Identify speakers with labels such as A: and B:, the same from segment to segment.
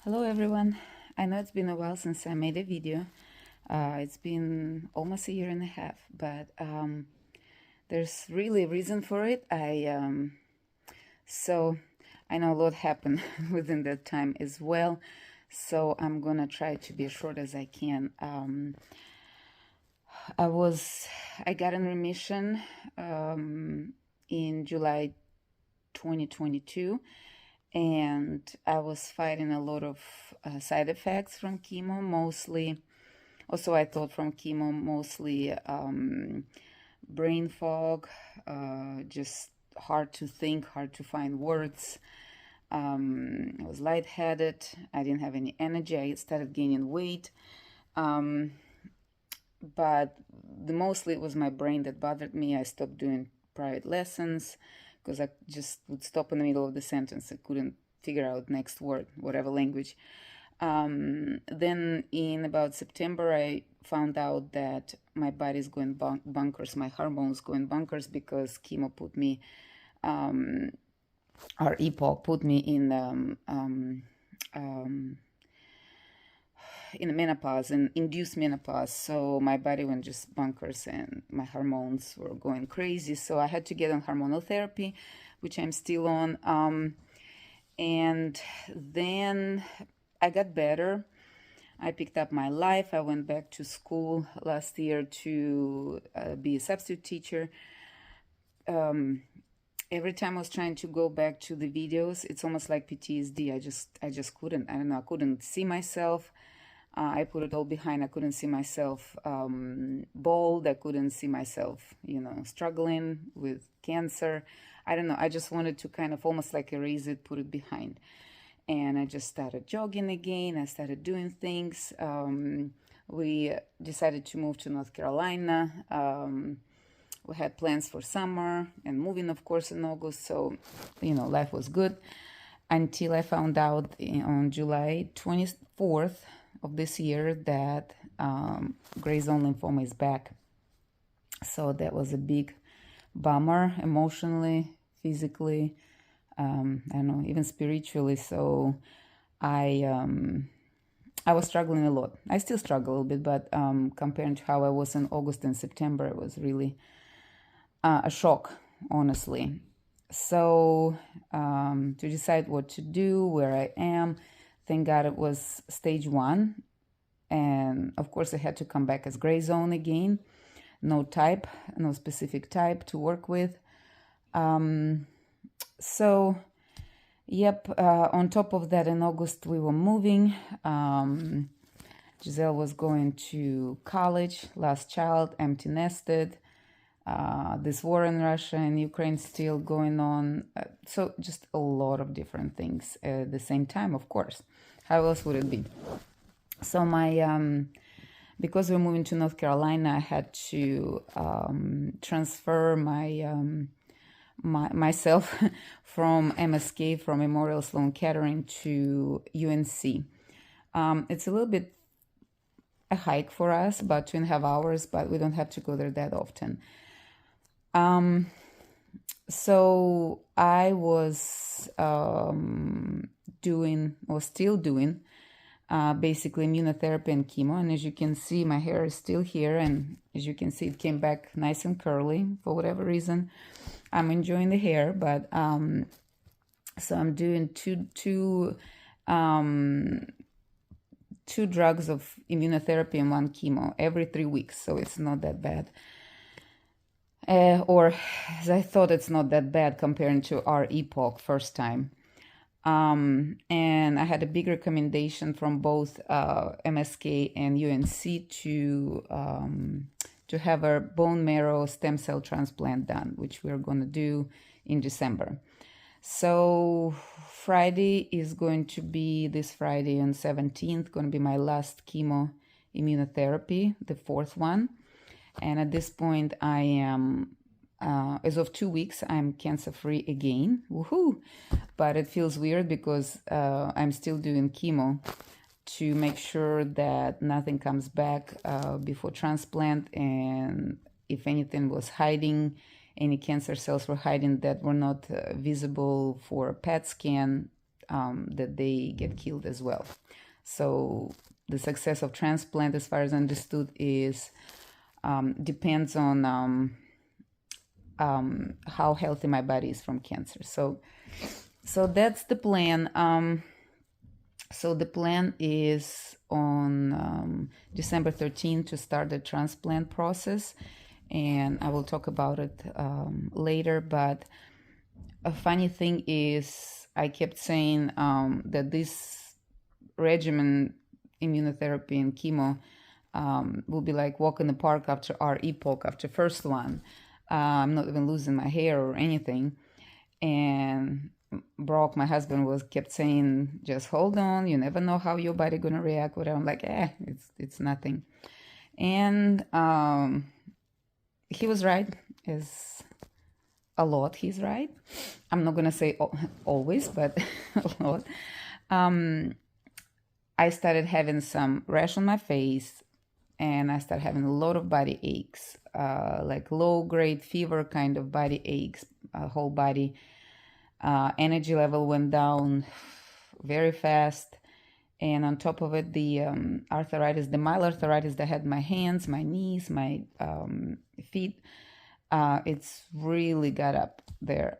A: Hello everyone. I know it's been a while since I made a video. It's been almost a year and a half, but there's really a reason for it. So I know a lot happened within that time as well. So I'm gonna try to be as short as I can. I got in remission in July 2022. And I was fighting a lot of side effects from chemo, mostly. Also, I thought from chemo, mostly brain fog, just hard to think, hard to find words. I was lightheaded. I didn't have any energy. I started gaining weight. But mostly it was my brain that bothered me. I stopped doing private lessons because I just would stop in the middle of the sentence. I couldn't figure out next word, whatever language. Then in about September, I found out that my body's going bonkers, my hormones going bonkers because chemo put me, or EPOC put me in menopause and induced menopause. So my body went just bonkers and my hormones were going crazy. So I had to get on hormonal therapy, which I'm still on. And then I got better. I picked up my life. I went back to school last year to be a substitute teacher. Every time I was trying to go back to the videos, it's almost like PTSD. I just couldn't. I don't know. I couldn't see myself. I put it all behind. I couldn't see myself bald. I couldn't see myself, struggling with cancer. I don't know. I just wanted to kind of almost like erase it, put it behind. And I just started jogging again. I started doing things. We decided to move to North Carolina. We had plans for summer and moving, of course, in August. So, life was good until I found out on July 24th of this year that gray zone lymphoma is back. So that was a big bummer, emotionally, physically, I don't know, even spiritually. So I was struggling a lot. I still struggle a little bit, but compared to how I was in August and September, it was really a shock, honestly. So to decide what to do, where I am, thank God it was stage 1. And of course, I had to come back as gray zone again. No type, no specific type to work with. So, yep, on top of that, in August, we were moving. Giselle was going to college, last child, empty nested. This war in Russia and Ukraine still going on. So just a lot of different things at the same time, of course. How else would it be? So because we're moving to North Carolina, I had to transfer myself from MSK, from Memorial Sloan Kettering, to UNC. It's a little bit a hike for us, about 2.5 hours, but we don't have to go there that often. So I was still doing basically immunotherapy and chemo. And as you can see, my hair is still here. And as you can see, it came back nice and curly for whatever reason. I'm enjoying the hair, but so I'm doing two drugs of immunotherapy and 1 chemo every 3 weeks. So it's not that bad. Or as I thought, it's not that bad comparing to our EPOC first time. And I had a big recommendation from both MSK and UNC to have a bone marrow stem cell transplant done, which we're going to do in December. So Friday is going to be this Friday on 17th, going to be my last chemo immunotherapy, the 4th one. And at this point, I am, as of 2 weeks, I'm cancer-free again. Woohoo! But it feels weird because I'm still doing chemo to make sure that nothing comes back before transplant. And if anything was hiding, any cancer cells were hiding that were not visible for a PET scan, that they get killed as well. So the success of transplant, as far as understood, is depends on how healthy my body is from cancer. So that's the plan. So the plan is on December 13th to start the transplant process, and I will talk about it later. But a funny thing is, I kept saying that this regimen, immunotherapy and chemo, will be like walk in the park after our epoch, after first one. I'm not even losing my hair or anything. And Brock, my husband, kept saying, just hold on, you never know how your body gonna react. Whatever. I'm like, it's nothing. And he was right. Is a lot. He's right. I'm not gonna say always, but a lot. I started having some rash on my face, and I started having a lot of body aches, like low-grade fever kind of body aches, whole body. Energy level went down very fast. And on top of it, the arthritis, the mild arthritis that had my hands, my knees, my feet, it's really got up there.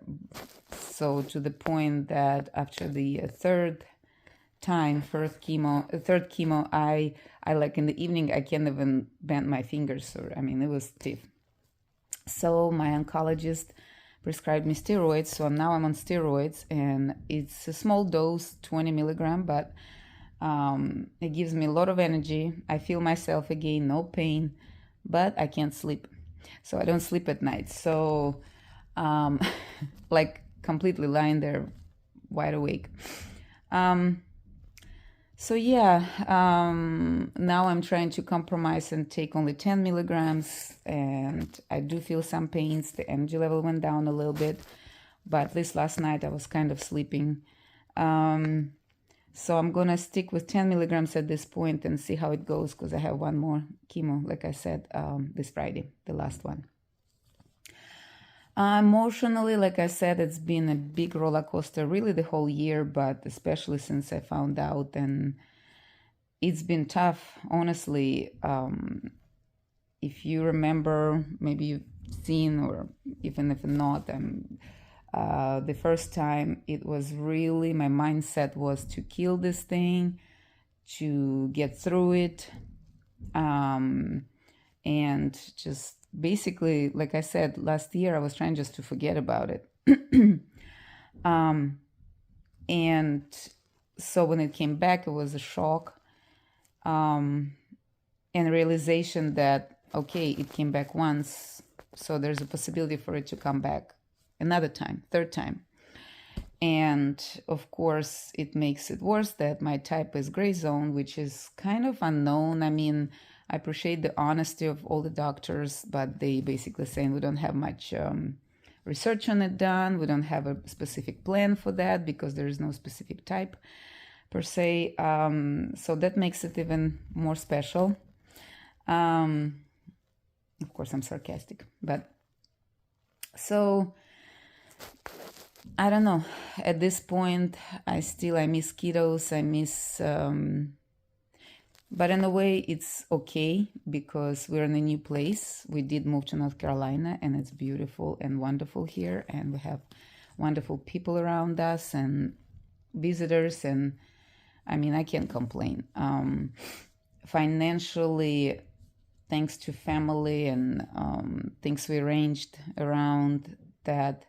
A: So to the point that after the third chemo, I like in the evening, I can't even bend my fingers. Or, I mean, it was stiff. So my oncologist prescribed me steroids. So now I'm on steroids, and it's a small dose, 20 milligram, but it gives me a lot of energy. I feel myself again, no pain, but I can't sleep. So I don't sleep at night. So like completely lying there wide awake. So yeah, now I'm trying to compromise and take only 10 milligrams, and I do feel some pains. The energy level went down a little bit, but at least last night I was kind of sleeping. So I'm gonna stick with 10 milligrams at this point and see how it goes, because I have one more chemo, like I said, this Friday, the last one. Emotionally, like I said, it's been a big roller coaster really the whole year, but especially since I found out, and it's been tough, honestly. If you remember, maybe you've seen, or even if not, the first time it was really, my mindset was to kill this thing, to get through it, and just basically, like I said, last year I was trying just to forget about it. And so when it came back, it was a shock, and realization that, okay, it came back once, so there's a possibility for it to come back another time, third time. And of course, it makes it worse that my type is gray zone, which is kind of unknown. I mean, I appreciate the honesty of all the doctors, but they basically saying we don't have much research on it done. We don't have a specific plan for that because there is no specific type per se. So that makes it even more special. Of course, I'm sarcastic, but so I don't know. At this point, I miss kiddos. I miss... But in a way, it's okay because we're in a new place. We did move to North Carolina, and it's beautiful and wonderful here. And we have wonderful people around us and visitors. And I mean, I can't complain. Financially, thanks to family and things we arranged around that,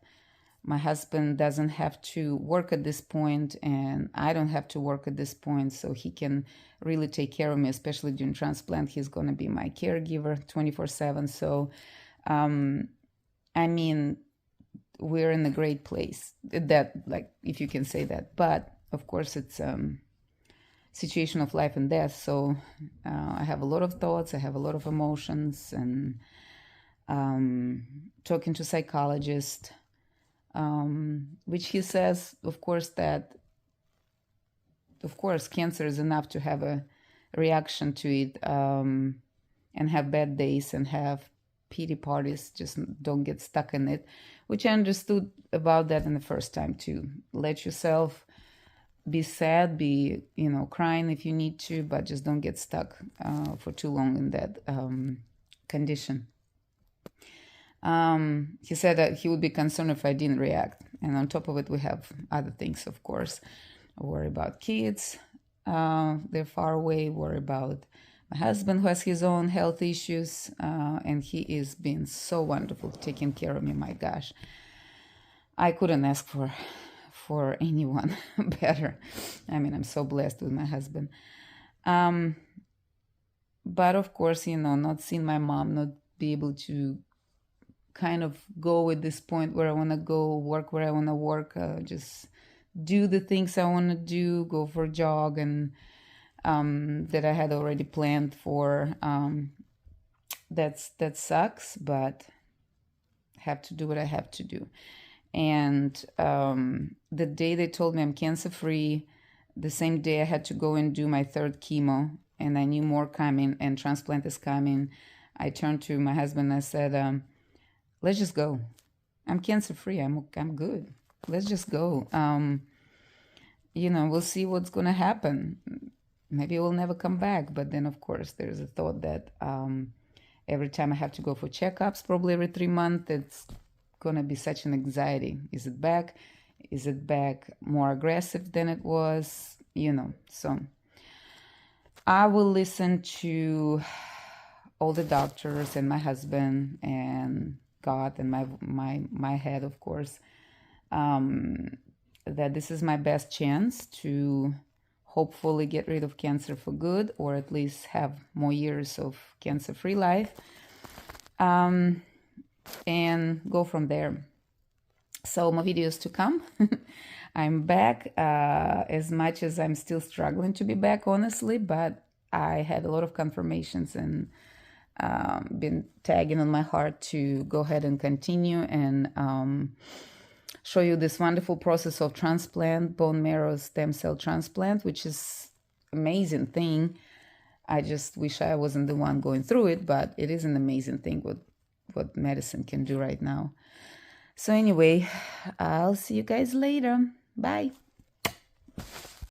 A: my husband doesn't have to work at this point, and I don't have to work at this point, so he can really take care of me, especially during transplant. He's going to be my caregiver 24/7. So, I mean, we're in a great place, that, like, if you can say that. But of course, it's situation of life and death. So I have a lot of thoughts, I have a lot of emotions, and talking to psychologist, which he says, of course, that, of course, cancer is enough to have a reaction to it, and have bad days and have pity parties. Just don't get stuck in it, which I understood about that in the first time too. Let yourself be sad, be, crying if you need to, but just don't get stuck for too long in that condition. He said that he would be concerned if I didn't react. And on top of it, we have other things, of course. Worry about kids. They're far away. Worry about my husband who has his own health issues. And he is being so wonderful taking care of me. My gosh. I couldn't ask for anyone better. I mean, I'm so blessed with my husband. But of course, not seeing my mom, not be able to kind of go at this point where I want to go, work where I want to work, just do the things I want to do, go for a jog, and that I had already planned for. That sucks, but have to do what I have to do. And the day they told me I'm cancer-free, the same day I had to go and do my 3rd chemo, and I knew more coming, and transplant is coming. I turned to my husband and I said, let's just go. I'm cancer-free. I'm good. Let's just go. We'll see what's going to happen. Maybe we'll never come back. But then, of course, there's a thought that every time I have to go for checkups, probably every 3 months, it's going to be such an anxiety. Is it back? Is it back more aggressive than it was? So I will listen to all the doctors and my husband and God and my head, of course, that this is my best chance to hopefully get rid of cancer for good, or at least have more years of cancer-free life, and go from there. So more videos to come. I'm back, as much as I'm still struggling to be back, honestly, but I had a lot of confirmations and been tagging on my heart to go ahead and continue and show you this wonderful process of transplant, bone marrow stem cell transplant, which is amazing thing. I just wish I wasn't the one going through it, but it is an amazing thing what medicine can do right now. So anyway, I'll see you guys later. Bye.